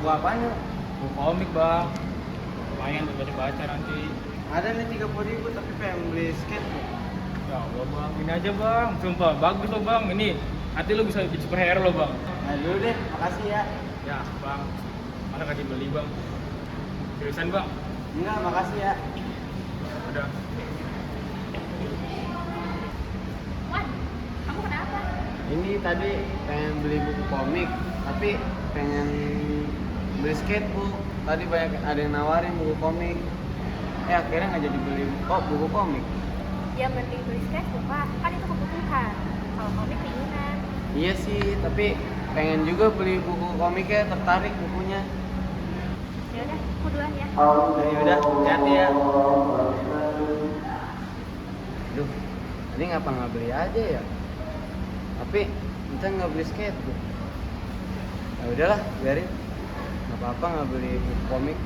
Buku apaan yuk? Buku komik bang, lumayan buat baca-baca nanti. Ada nih 30.000 tapi pengen beli skateboard. Ya Allah bang, ini aja bang, sumpah bagus loh bang, ini nanti lo bisa jadi superhero loh bang. Nah dulu deh, makasih ya. Ya bang, masa gak dibeli bang? Seriusan bang? Enggak, makasih ya. Udah. Wan, kamu kenapa? Ini tadi pengen beli buku komik, tapi pengen beli skateboard. Tadi banyak ada yang nawarin buku komik. Akhirnya nggak jadi beli buku komik. Ya mending beli sketchbook pak, kan itu kebutuhan. Kalau komik keinginan. Iya sih, tapi pengen juga beli buku komiknya, tertarik bukunya. Ya udah, aku duluan ya. Nah, yaudah, hati-hati ya. Duh, tadi ngapa nggak beli aja ya? Tapi kita nggak beli skatebook. Ya udahlah, biarin. Nggak apa-apa nggak beli buku komik,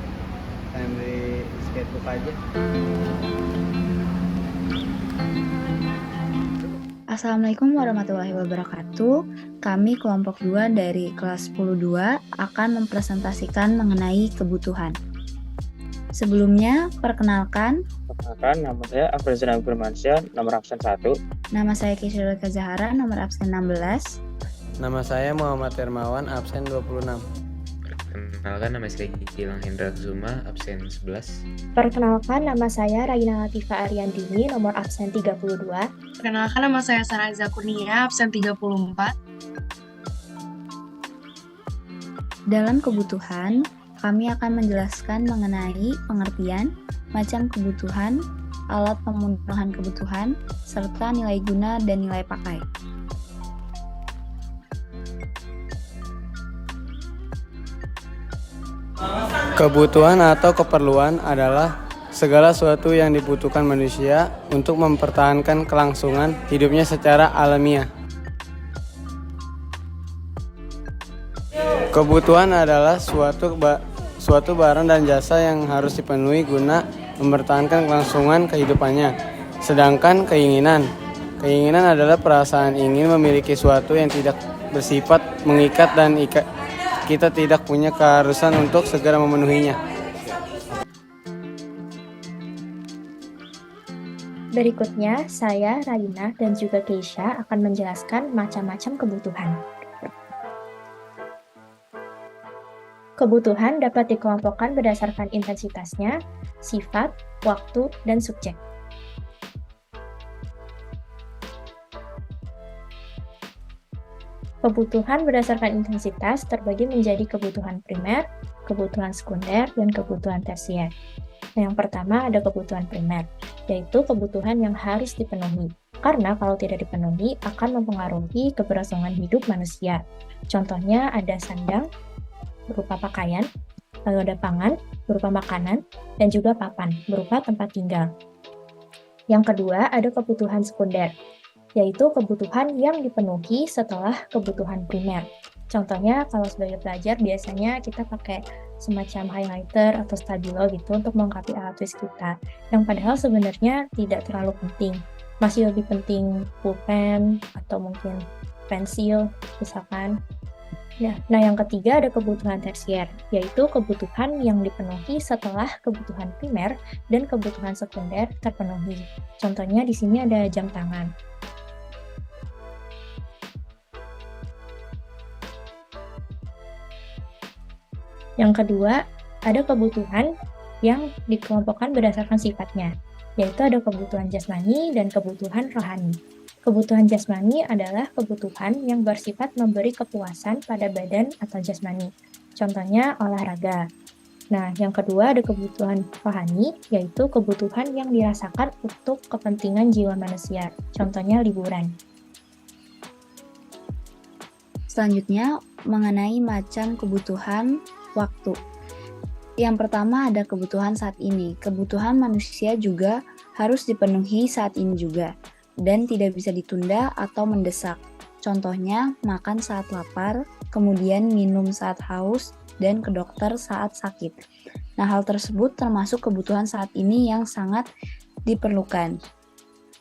pengen beli skatebook aja. Assalamualaikum warahmatullahi wabarakatuh. Kami kelompok 2 dari kelas 10-2 akan mempresentasikan mengenai kebutuhan. Sebelumnya, perkenalkan, Nama saya Afrizal Firmansyah, nomor absen 1. nama saya Kisra Zahara, nomor absen 16. Nama saya Muhammad Hermawan, absen 26. Perkenalkan, nama saya Gilang Hendra Zuma, absen 11. Perkenalkan, nama saya Raina Latifa Ariandini, nomor absen 32. Perkenalkan, nama saya Saraiza Kurnia, absen 34. Dalam kebutuhan, kami akan menjelaskan mengenai pengertian, macam kebutuhan, alat pemenuhan kebutuhan, serta nilai guna dan nilai pakai. Kebutuhan atau keperluan adalah segala sesuatu yang dibutuhkan manusia untuk mempertahankan kelangsungan hidupnya secara alamiah. Kebutuhan adalah suatu barang dan jasa yang harus dipenuhi guna mempertahankan kelangsungan kehidupannya. Sedangkan keinginan adalah perasaan ingin memiliki sesuatu yang tidak bersifat mengikat dan kita tidak punya keharusan untuk segera memenuhinya. Berikutnya, saya, Raina, dan juga Keisha akan menjelaskan macam-macam kebutuhan. Kebutuhan dapat dikelompokkan berdasarkan intensitasnya, sifat, waktu, dan subjek. Kebutuhan berdasarkan intensitas terbagi menjadi kebutuhan primer, kebutuhan sekunder, dan kebutuhan tersier. Nah, yang pertama ada kebutuhan primer, yaitu kebutuhan yang harus dipenuhi. Karena kalau tidak dipenuhi akan mempengaruhi keberlangsungan hidup manusia. Contohnya ada sandang berupa pakaian, lalu ada pangan berupa makanan, dan juga papan berupa tempat tinggal. Yang kedua ada kebutuhan sekunder, yaitu kebutuhan yang dipenuhi setelah kebutuhan primer. Contohnya kalau sebagai pelajar biasanya kita pakai semacam highlighter atau stabilo gitu untuk melengkapi alat tulis kita, yang padahal sebenarnya tidak terlalu penting. Masih lebih penting pulpen atau mungkin pensil misalkan. Nah, yang ketiga ada kebutuhan tersier, yaitu kebutuhan yang dipenuhi setelah kebutuhan primer dan kebutuhan sekunder terpenuhi. Contohnya di sini ada jam tangan. Yang kedua, ada kebutuhan yang dikelompokkan berdasarkan sifatnya, yaitu ada kebutuhan jasmani dan kebutuhan rohani. Kebutuhan jasmani adalah kebutuhan yang bersifat memberi kepuasan pada badan atau jasmani, contohnya olahraga. Nah, yang kedua ada kebutuhan rohani, yaitu kebutuhan yang dirasakan untuk kepentingan jiwa manusia, contohnya liburan. Selanjutnya, mengenai macam kebutuhan waktu. Yang pertama ada kebutuhan saat ini. Kebutuhan manusia juga harus dipenuhi saat ini juga, dan tidak bisa ditunda atau mendesak. Contohnya, makan saat lapar, kemudian minum saat haus, dan ke dokter saat sakit. Nah, hal tersebut termasuk kebutuhan saat ini yang sangat diperlukan.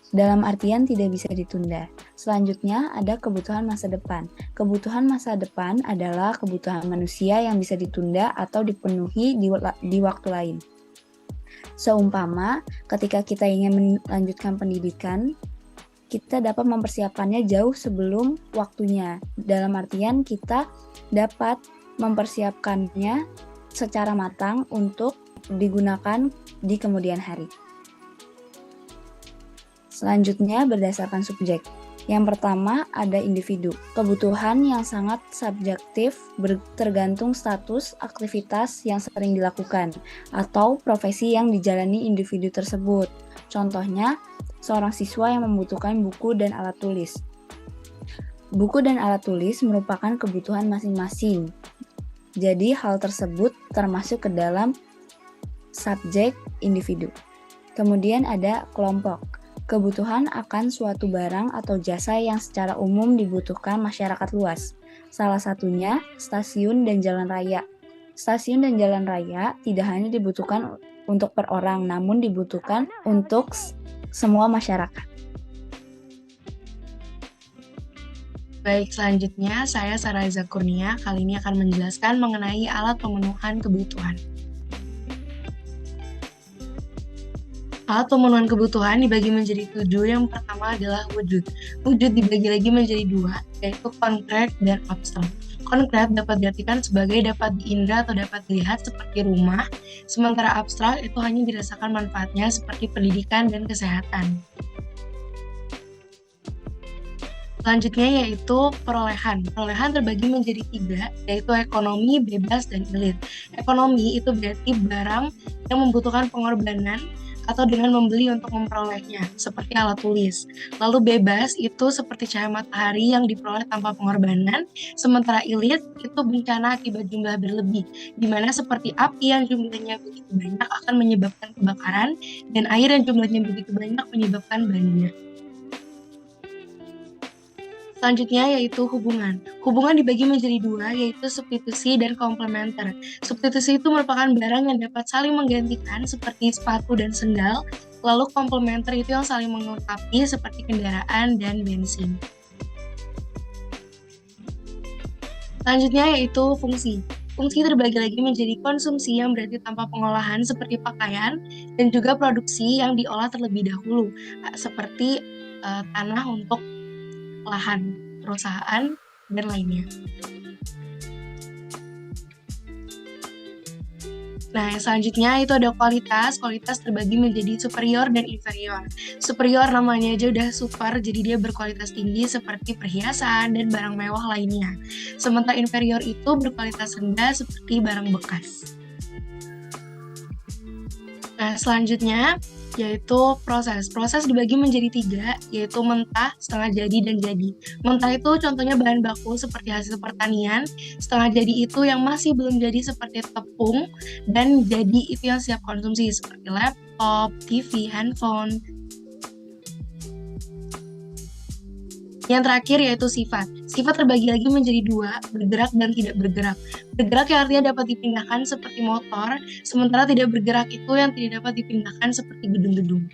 dalam artian tidak bisa ditunda. Selanjutnya ada kebutuhan masa depan. Kebutuhan masa depan adalah kebutuhan manusia yang bisa ditunda atau dipenuhi di waktu lain. Seumpama ketika kita ingin melanjutkan pendidikan, kita dapat mempersiapkannya jauh sebelum waktunya. Dalam artian kita dapat mempersiapkannya secara matang untuk digunakan di kemudian hari. Selanjutnya berdasarkan subjek. Yang pertama ada individu. Kebutuhan yang sangat subjektif tergantung status aktivitas yang sering dilakukan atau profesi yang dijalani individu tersebut. Contohnya, seorang siswa yang membutuhkan buku dan alat tulis. Buku dan alat tulis merupakan kebutuhan masing-masing. Jadi hal tersebut termasuk ke dalam subjek individu. Kemudian ada kelompok. Kebutuhan akan suatu barang atau jasa yang secara umum dibutuhkan masyarakat luas. Salah satunya stasiun dan jalan raya. Stasiun dan jalan raya tidak hanya dibutuhkan untuk per orang, namun dibutuhkan untuk semua masyarakat. Baik, selanjutnya saya Sarah Iza Kurnia kali ini akan menjelaskan mengenai alat pemenuhan kebutuhan. Alat pemenuhan kebutuhan dibagi menjadi 7. Yang pertama adalah wujud. Wujud dibagi lagi menjadi 2, yaitu konkret dan abstrak. Konkret dapat diartikan sebagai dapat diindra atau dapat dilihat seperti rumah, sementara abstrak itu hanya dirasakan manfaatnya seperti pendidikan dan kesehatan. Selanjutnya yaitu perolehan. Perolehan terbagi menjadi 3, yaitu ekonomi, bebas, dan elit. Ekonomi itu berarti barang yang membutuhkan pengorbanan atau dengan membeli untuk memperolehnya, seperti alat tulis. Lalu bebas itu seperti cahaya matahari yang diperoleh tanpa pengorbanan, sementara elit itu bencana akibat jumlah berlebih, di mana seperti api yang jumlahnya begitu banyak akan menyebabkan kebakaran, dan air yang jumlahnya begitu banyak menyebabkan banjir. Selanjutnya yaitu hubungan. Hubungan dibagi menjadi 2, yaitu substitusi dan komplementer. Substitusi itu merupakan barang yang dapat saling menggantikan seperti sepatu dan sendal, lalu komplementer itu yang saling melengkapi seperti kendaraan dan bensin. Selanjutnya yaitu fungsi. Fungsi terbagi lagi menjadi konsumsi yang berarti tanpa pengolahan seperti pakaian, dan juga produksi yang diolah terlebih dahulu, seperti tanah untuk lahan, perusahaan, dan lainnya. Nah, yang selanjutnya itu ada kualitas. Kualitas terbagi menjadi superior dan inferior. Superior namanya aja udah super, jadi dia berkualitas tinggi seperti perhiasan dan barang mewah lainnya. Sementara inferior itu berkualitas rendah seperti barang bekas. Nah, selanjutnya yaitu proses. Proses dibagi menjadi 3, yaitu mentah, setengah jadi, dan jadi. Mentah itu contohnya bahan baku seperti hasil pertanian, setengah jadi itu yang masih belum jadi seperti tepung, dan jadi itu yang siap konsumsi seperti laptop, TV, handphone. Yang terakhir yaitu sifat. Sifat terbagi lagi menjadi 2, bergerak dan tidak bergerak. Bergerak yang artinya dapat dipindahkan seperti motor, sementara tidak bergerak itu yang tidak dapat dipindahkan seperti gedung-gedung.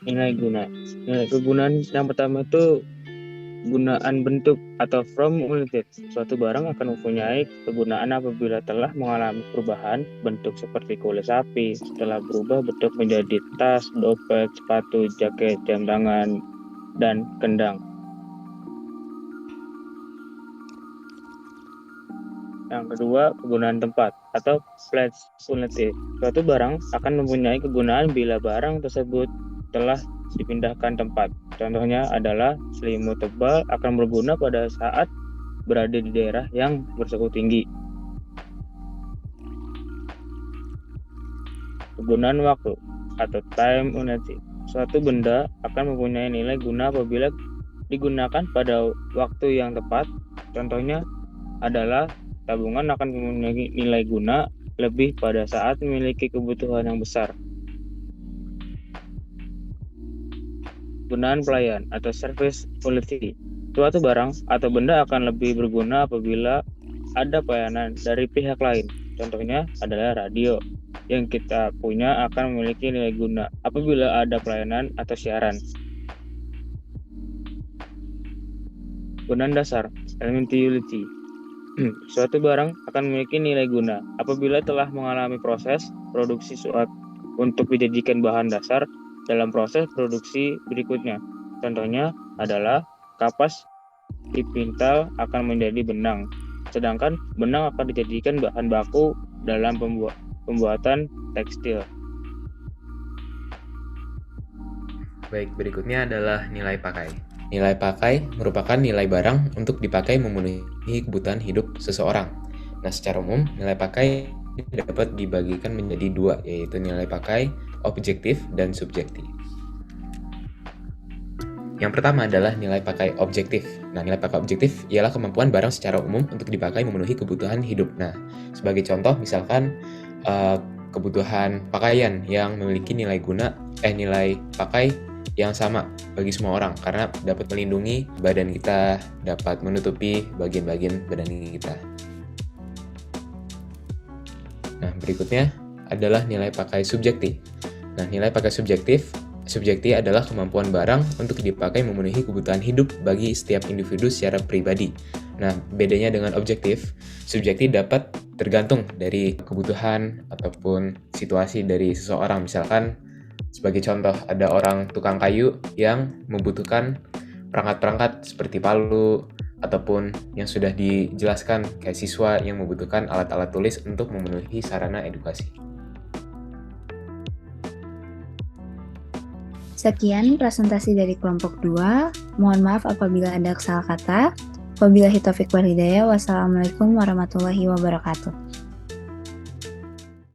Nilai guna. Nilai kegunaan yang pertama itu gunaan bentuk atau from unit. Suatu barang akan mempunyai kegunaan apabila telah mengalami perubahan bentuk seperti kulit sapi, setelah berubah bentuk menjadi tas, dompet, sepatu, jaket, jam tangan, dan kendang. Yang kedua, kegunaan tempat atau place unity. Suatu barang akan mempunyai kegunaan bila barang tersebut telah dipindahkan tempat. Contohnya adalah selimut tebal akan berguna pada saat berada di daerah yang bersuhu tinggi. Kegunaan waktu atau time unity. Suatu benda akan mempunyai nilai guna apabila digunakan pada waktu yang tepat. Contohnya adalah tabungan akan mempunyai nilai guna lebih pada saat memiliki kebutuhan yang besar. Gunaan pelayan atau service quality. Suatu barang atau benda akan lebih berguna apabila ada pelayanan dari pihak lain. Contohnya adalah radio. Yang kita punya akan memiliki nilai guna apabila ada pelayanan atau siaran. Penggunaan dasar, elementary utility. Suatu barang akan memiliki nilai guna apabila telah mengalami proses produksi untuk dijadikan bahan dasar dalam proses produksi berikutnya. Contohnya adalah kapas dipintal akan menjadi benang, sedangkan benang akan dijadikan bahan baku dalam pembuatan tekstil. Baik, berikutnya adalah nilai pakai. Nilai pakai merupakan nilai barang untuk dipakai memenuhi kebutuhan hidup seseorang. Nah, secara umum, nilai pakai dapat dibagikan menjadi dua, yaitu nilai pakai objektif dan subjektif. Yang pertama adalah nilai pakai objektif. Nah, nilai pakai objektif ialah kemampuan barang secara umum untuk dipakai memenuhi kebutuhan hidup. Nah, sebagai contoh, misalkan kebutuhan pakaian yang memiliki nilai pakai yang sama bagi semua orang karena dapat melindungi badan kita, dapat menutupi bagian-bagian badan kita. Nah, berikutnya adalah nilai pakai subjektif. Nah, nilai pakai subjektif adalah kemampuan barang untuk dipakai memenuhi kebutuhan hidup bagi setiap individu secara pribadi. Nah, bedanya dengan objektif, subjektif dapat tergantung dari kebutuhan ataupun situasi dari seseorang. Misalkan, sebagai contoh, ada orang tukang kayu yang membutuhkan perangkat-perangkat seperti palu, ataupun yang sudah dijelaskan kayak siswa yang membutuhkan alat-alat tulis untuk memenuhi sarana edukasi. Sekian presentasi dari kelompok 2. Mohon maaf apabila ada kesalahan kata. Wabillahi taufiq wal hidayah. Wassalamualaikum warahmatullahi wabarakatuh.